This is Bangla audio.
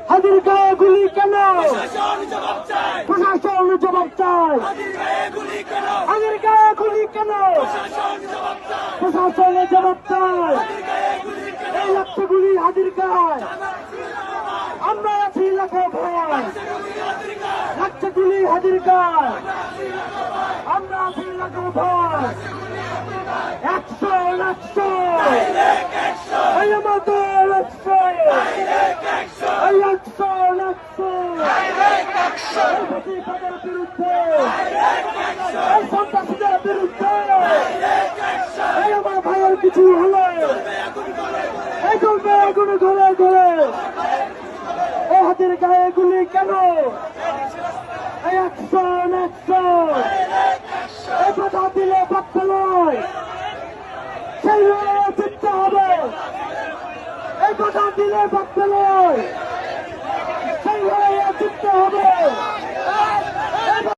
হাজির গায়ে গুলি কেন? প্রশাসন জবাব চায়, প্রশাসন জবাব চায়। হাজির গায়ে গুলি কেন? হাজির গায়ে গুলি কেন? প্রশাসন জবাব চায়, প্রশাসনের জবাব চায়। হাজির গায়ে গুলি কেন? এই লাগছে গুলি হাজির গায়ে। আমরা আছি লাখো ভয়, লাগছে গুলি হাজির গায়ে। আমরা আছি লাখো ভয়, 100 এই আমাদের 100 এই 100 এই ফ্যাসিবাদের বিরুদ্ধে, এই সন্ত্রাসীদের বিরুদ্ধে, এই আমার ভাইয়ের কিছু হলে এই চলবে আগুন ঘরে ঘরে। এই হাতের গায়ে গুলি কেন? এই 100 এই কথা দিলে পাচ্ছে নয়, সেই লড়াইয়ে জিততে হবে। এই কথা দিলে পাচ্ছে নয়, সেই লড়াইয়ে জিততে হবে।